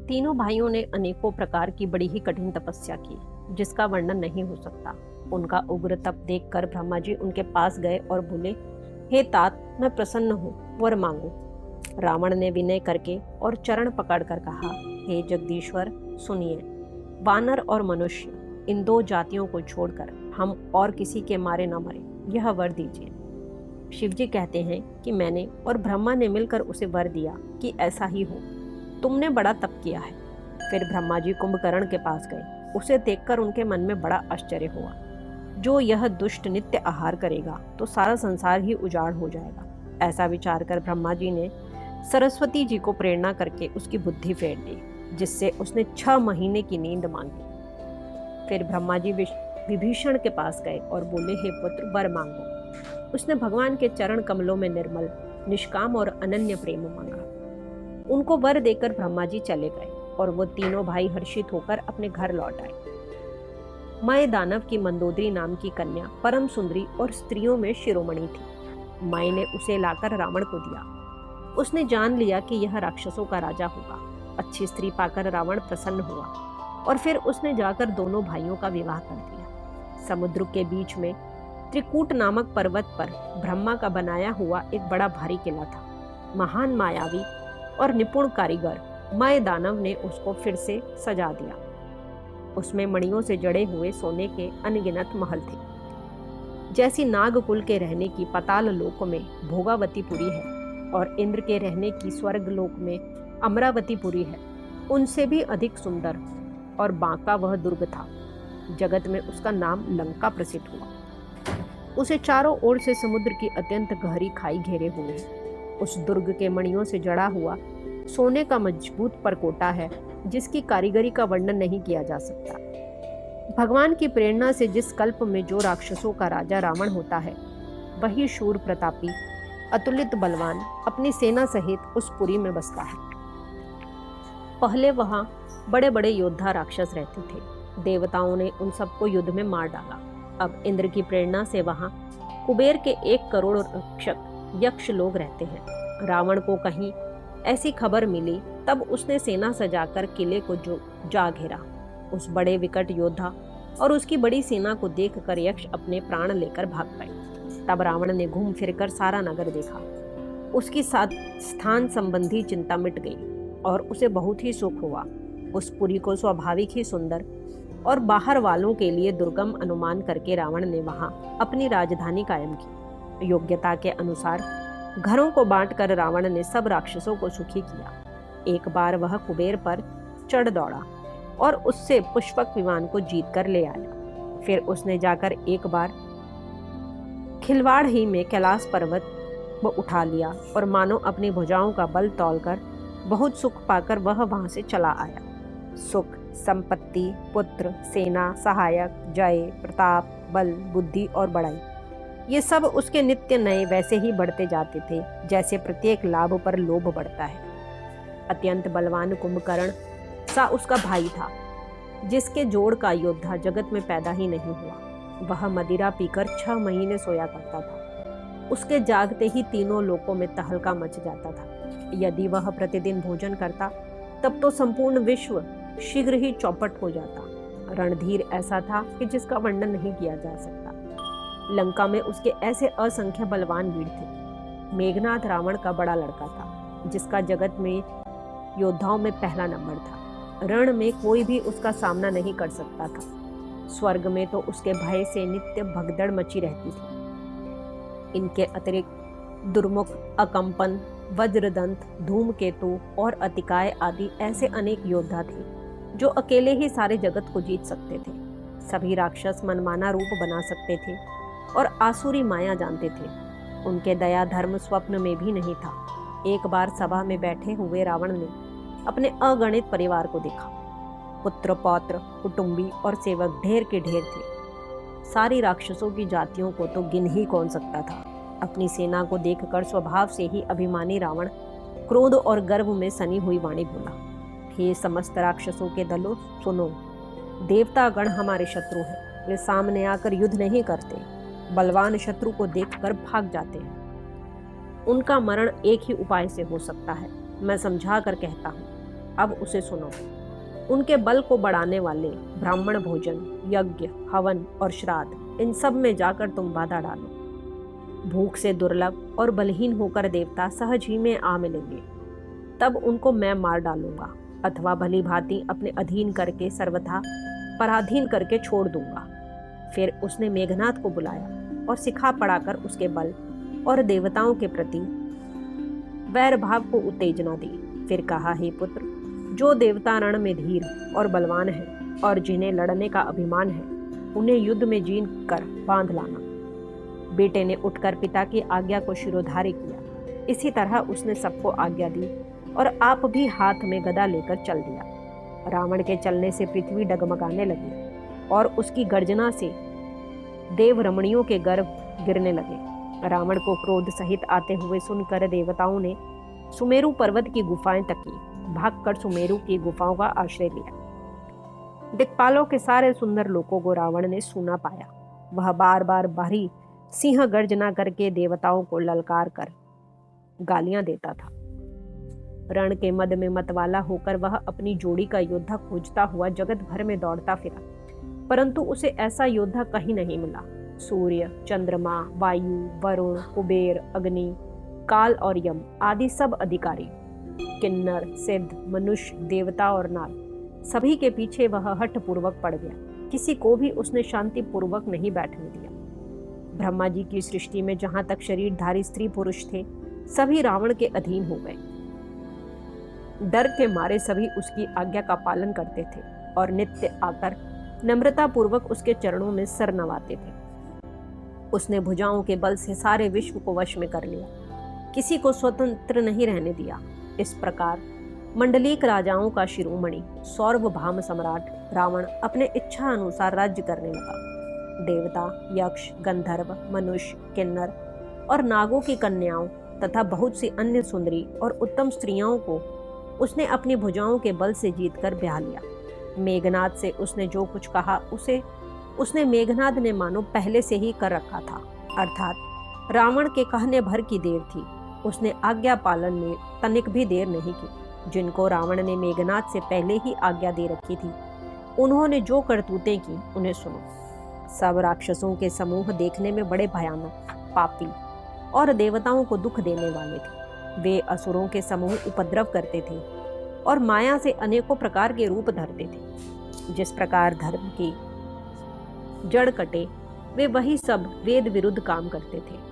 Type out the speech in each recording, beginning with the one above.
तीनों भाइयों ने अनेकों प्रकार की बड़ी ही कठिन तपस्या की, जिसका वर्णन नहीं हो सकता। उनका उग्र तप देखकर ब्रह्मा जी उनके पास गए और बोले, हे तात, मैं प्रसन्न हूँ, वर मांगो। रावण ने विनय करके और चरण पकड़कर कहा, हे जगदीश्वर, सुनिए, वानर और मनुष्य, इन दो जातियों को छोड़कर हम और किसी के मारे न मरे, यह वर दीजिए। शिवजी कहते हैं कि मैंने और ब्रह्मा ने मिलकर उसे वर दिया कि ऐसा ही हो। तुमने बड़ा तप किया है। फिर ब्रह्मा जी कुंभकर्ण के पास गए। उसे देखकर उनके मन में बड़ा आश्चर्य हुआ। जो यह दुष्ट नित्य आहार करेगा तो सारा संसार ही उजाड़ हो जाएगा। ऐसा विचार कर ब्रह्मा जी ने सरस्वती जी को प्रेरणा करके उसकी बुद्धि फेर दी, जिससे उसने 6 महीने की नींद मांगी। फिर ब्रह्मा जी विभीषण के पास गए और बोले, हे पुत्र, वर मांगो। उसने भगवान के चरण कमलों में निर्मल, निष्काम और अनन्य प्रेम मांगा। उनको वर देकर ब्रह्मा जी चले गए और वो तीनों भाई हर्षित होकर अपने घर लौट आए। मय दानव की मंदोदरी नाम की कन्या परम सुंदरी और स्त्रियों में शिरोमणि थी। मय ने उसे लाकर रावण को दिया। उसने जान लिया कि यह राक्षसों का राजा होगा। अच्छी स्त्री पाकर रावण प्रसन्न हुआ और फिर उसने जाकर दोनों भाइयों का विवाह कर दिया। समुद्र के बीच में त्रिकूट नामक पर्वत पर ब्रह्मा का बनाया हुआ एक बड़ा भारी किला था। महान मायावी और निपुण कारीगर मय दानव ने उसको फिर से सजा दिया। उसमें मणियों से जड़े हुए सोने के अनगिनत महल थे। जैसी नागकुल के रहने की पाताल लोक में भोगावतीपुरी है और इंद्र के रहने की स्वर्ग लोक में अमरावतीपुरी है, उनसे भी अधिक सुंदर और बांका वह दुर्ग था। जगत में उसका नाम लंका प्रसिद्ध हुआ। उसे चारों ओर से समुद्र की अत्यंत गहरी खाई घेरे हुए है। उस दुर्ग के मणियों से जड़ा हुआ सोने का मजबूत परकोटा है, जिसकी कारीगरी का वर्णन नहीं किया जा सकता। भगवान की प्रेरणा से जिस कल्प में जो राक्षसों का राजा रावण होता है, वही शूर प्रतापी अतुलित बलवान अपनी सेना सहित उस पुरी में बसता है। पहले वहां बड़े बड़े योद्धा राक्षस रहते थे। देवताओं ने उन सबको युद्ध में मार डाला। अब इंद्र की प्रेरणा से वहां कुबेर के 1 करोड़ रक्षक यक्ष लोग रहते हैं। रावण को कहीं ऐसी खबर मिली, तब उसने सेना सजाकर किले को जा घेरा। उस बड़े विकट योद्धा और उसकी बड़ी सेना को देखकर यक्ष अपने प्राण लेकर भाग गए। तब रावण ने घूम फिरकर सारा नगर देखा। उसकी स्थान संबंधी चिंता मिट गई और उसे बहुत ही सुख हुआ। उस पुरी को स्वाभाविक ही सुंदर और बाहर वालों के लिए दुर्गम अनुमान करके रावण ने वहां अपनी राजधानी कायम की। योग्यता के अनुसार घरों को बांटकर रावण ने सब राक्षसों को सुखी किया। एक बार वह कुबेर पर चढ़ दौड़ा और उससे पुष्पक विमान को जीत कर ले आया। फिर उसने जाकर एक बार खिलवाड़ ही में कैलाश पर्वत वो उठा लिया और मानो अपनी भुजाओं का बल तौलकर बहुत सुख पाकर वह वहां से चला आया। सुख, संपत्ति, पुत्र, सेना, सहायक, जय, प्रताप, बल, बुद्धि और बड़ाई, ये सब उसके नित्य नए वैसे ही बढ़ते जाते थे जैसे प्रत्येक लाभ पर लोभ बढ़ता है। अत्यंत बलवान कुंभकर्ण सा उसका भाई था, जिसके जोड़ का योद्धा जगत में पैदा ही नहीं हुआ। वह मदिरा पीकर 6 महीने सोया करता था। उसके जागते ही तीनों लोकों में तहलका मच जाता था। यदि वह प्रतिदिन भोजन करता, तब तो संपूर्ण विश्व शीघ्र ही चौपट हो जाता। रणधीर ऐसा था कि जिसका वर्णन नहीं किया जा सकता। लंका में उसके ऐसे असंख्य बलवान वीर थे। मेघनाथ रावण का बड़ा लड़का था, जिसका जगत में योद्धाओं में पहला नंबर था। रण में कोई भी उसका सामना नहीं कर सकता था। स्वर्ग में तो उसके भय से नित्य भगदड़ मची रहती थी। इनके अतिरिक्त दुर्मुख, अकंपन, वज्रदंत, धूमकेतु और अतिकाय आदि ऐसे अनेक योद्धा थे जो अकेले ही सारे जगत को जीत सकते थे। सभी राक्षस मनमाना रूप बना सकते थे और आसुरी माया जानते थे। उनके दया धर्म स्वप्न में भी नहीं था। एक बार सभा में बैठे हुए रावण ने अपने अगणित परिवार को देखा। पुत्र, पौत्र, कुटुंबी और सेवक ढेर के ढेर थे। सारी राक्षसों की जातियों को तो गिन ही कौन सकता था। अपनी सेना को देखकर स्वभाव से ही अभिमानी रावण क्रोध और गर्व में सनी हुई वाणी बोला, हे समस्त राक्षसों के दलों, सुनो, देवतागण हमारे शत्रु हैं। वे सामने आकर युद्ध नहीं करते, बलवान शत्रु को देखकर भाग जाते हैं। उनका मरण एक ही उपाय से हो सकता है। मैं समझा कर कहता हूँ, अब उसे सुनो। उनके बल को बढ़ाने वाले ब्राह्मण भोजन, यज्ञ, हवन और श्राद्ध, इन सब में जाकर तुम बाधा डालो। भूख से दुर्लभ और बलहीन होकर देवता सहज ही में आ मिलेंगे, तब उनको मैं मार डालूंगा, अथवा भली भांति अपने अधीन करके सर्वथा पराधीन करके छोड़ दूंगा। फिर उसने मेघनाथ को बुलाया और सिखा पढ़ाकर उसके बल और देवताओं के प्रति वैर भाव को उत्तेजना दी। फिर कहा, हे पुत्र, जो देवता रण में धीर और बलवान है और जिन्हें लड़ने का अभिमान है, उन्हें युद्ध में जीन कर बांध लाना। बेटे ने उठकर पिता की आज्ञा को शिरोधार्य किया। इसी तरह उसने सबको आज्ञा दी और आप भी हाथ में गदा लेकर चल दिया। रावण के चलने से पृथ्वी डगमगाने लगी और उसकी गर्जना से देव रमणियों के गर्भ गिरने लगे। रावण को क्रोध सहित आते हुए सुनकर देवताओं ने सुमेरु पर्वत की गुफाएं तकी, भागकर सुमेरु की गुफाओं का आश्रय लिया। दिक्पालों के सारे सुंदर लोगों को रावण ने सूना पाया। वह बार बार भारी सिंह गर्जना करके देवताओं को ललकार कर गालियां देता था। रण के मद में मतवाला होकर वह अपनी जोड़ी का योद्धा खोजता हुआ जगत भर में दौड़ता फिरा, परंतु उसे ऐसा योद्धा कहीं नहीं मिला। सूर्य, चंद्रमा, वायु, वरुण, कुबेर, अग्नि, काल और यम आदि सब अधिकारी, किन्नर, सिद्ध, मनुष्य, देवता और नाग, सभी के पीछे वह हठ पूर्वक पड़ गया। किसी को भी उसने शांति पूर्वक नहीं बैठने दिया। ब्रह्मा जी की सृष्टि में जहां तक शरीरधारी स्त्री पुरुष थे, सभी रावण के अधीन हो गए। डर के मारे सभी उसकी आज्ञा का पालन करते थे और नित्य आकर नम्रता पूर्वक उसके चरणों में सर नवाते थे। उसने भुजाओं के बल से सारे विश्व को वश में कर लिया, किसी को स्वतंत्र नहीं रहने दिया। इस प्रकार मंडलीक राजाओं का शिरोमणि सार्वभौम सम्राट रावण अपने इच्छा अनुसार राज्य करने लगा। देवता, यक्ष, गंधर्व, मनुष्य, किन्नर और नागों की कन्याओं तथा बहुत सी अन्य सुंदरी और उत्तम स्त्रियों को उसने अपनी भुजाओं के बल से जीतकर ब्याह लिया। मेघनाद से उसने जो कुछ कहा उसने मेघनाद ने मानो पहले से ही कर रखा था, अर्थात रावण के कहने भर की देर थी। उसने आज्ञा पालन में तनिक भी देर नहीं की। जिनको रावण ने मेघनाद से पहले ही आज्ञा दे रखी थी, उन्होंने जो करतूतें की उन्हें सुनो। सब राक्षसों के समूह देखने में बड़े भयानक, पापी और देवताओं को दुख देने वाले थे। वे असुरों के समूह उपद्रव करते थे और माया से अनेकों प्रकार के रूप धरते थे। जिस प्रकार धर्म की जड़ कटे, वे वही सब वेद विरुद्ध काम करते थे।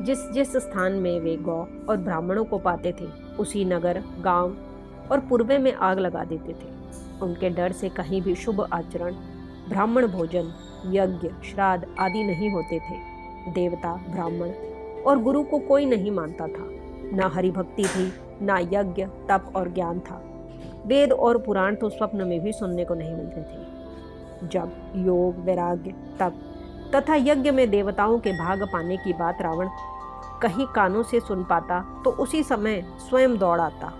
जिस जिस स्थान में वे गौ और ब्राह्मणों को पाते थे, उसी नगर, गांव और पूर्वे में आग लगा देते थे। उनके डर से कहीं भी शुभ आचरण, ब्राह्मण भोजन, यज्ञ, श्राद्ध आदि नहीं होते थे। देवता, ब्राह्मण और गुरु को कोई नहीं मानता था। न हरि भक्ति थी, न यज्ञ, तप और ज्ञान था। वेद और पुराण तो स्वप्न में भी सुनने को नहीं मिलते थे। जब योग, वैराग्य, तप तथा यज्ञ में देवताओं के भाग पाने की बात रावण कहीं कानों से सुन पाता तो उसी समय स्वयं दौड़ आता।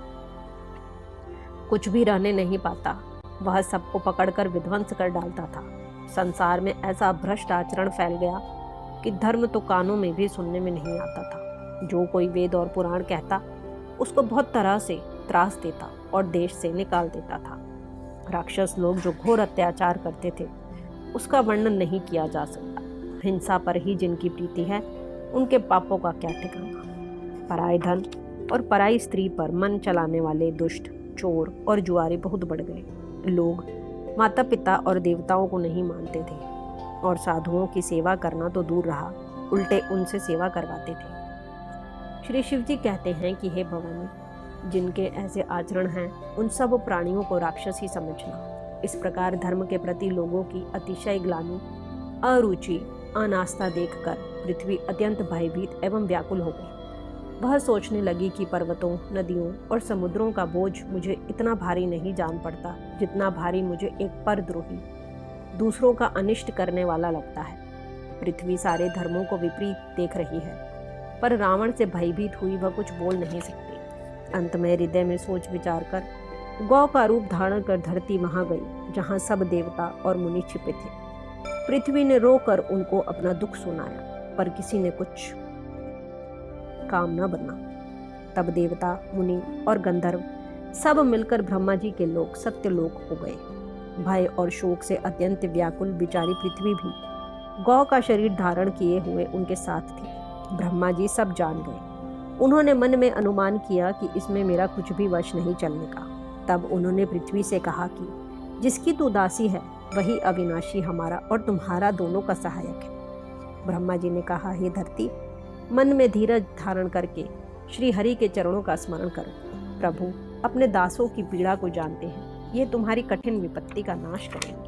कुछ भी रहने नहीं पाता, वह सबको पकड़कर विध्वंस कर डालता था। संसार में ऐसा भ्रष्ट आचरण फैल गया कि धर्म तो कानों में भी सुनने में नहीं आता था। जो कोई वेद और पुराण कहता, उसको बहुत तरह से त्रास देता और देश से निकाल देता था। राक्षस लोग जो घोर अत्याचार करते थे, उसका वर्णन नहीं किया जा सकता। हिंसा पर ही जिनकी प्रीति है, उनके पापों का क्या ठिकाना। पराय धन और पराई स्त्री पर मन चलाने वाले दुष्ट, चोर और जुआरी बहुत बढ़ गए। लोग माता पिता और देवताओं को नहीं मानते थे और साधुओं की सेवा करना तो दूर रहा, उल्टे उनसे सेवा करवाते थे। श्री शिव जी कहते हैं कि हे भवानी, जिनके ऐसे आचरण हैं, उन सब प्राणियों को राक्षस ही समझना। इस प्रकार धर्म के प्रति लोगों की अतिशय ग्लानि, अरुचि, अनास्था देखकर पृथ्वी अत्यंत भयभीत एवं व्याकुल हो गई। वह सोचने लगी कि पर्वतों, नदियों और समुद्रों का बोझ मुझे इतना भारी नहीं जान पड़ता, जितना भारी मुझे एक परद्रोही, दूसरों का अनिष्ट करने वाला लगता है। पृथ्वी सारे धर्मों को विपरीत देख रही है, पर रावण से भयभीत हुई वह कुछ बोल नहीं सकती। अंत में हृदय में सोच विचार कर गौ का रूप धारण कर धरती वहां गई, जहां सब देवता और मुनि छिपे थे। पृथ्वी ने रोकर उनको अपना दुख सुनाया, पर किसी ने कुछ काम न बना। तब देवता, मुनि और गंधर्व सब मिलकर ब्रह्मा जी के लोक सत्यलोक हो गए। भय और शोक से अत्यंत व्याकुल बिचारी पृथ्वी भी गौ का शरीर धारण किए हुए उनके साथ थी। ब्रह्मा जी सब जान गए। उन्होंने मन में अनुमान किया कि इसमें मेरा कुछ भी वश नहीं चलने का। तब उन्होंने पृथ्वी से कहा कि जिसकी तू दासी है वही अविनाशी हमारा और तुम्हारा दोनों का सहायक है। ब्रह्मा जी ने कहा, हे धरती, मन में धीरज धारण करके श्री हरि के चरणों का स्मरण करो। प्रभु अपने दासों की पीड़ा को जानते हैं, ये तुम्हारी कठिन विपत्ति का नाश करेंगे।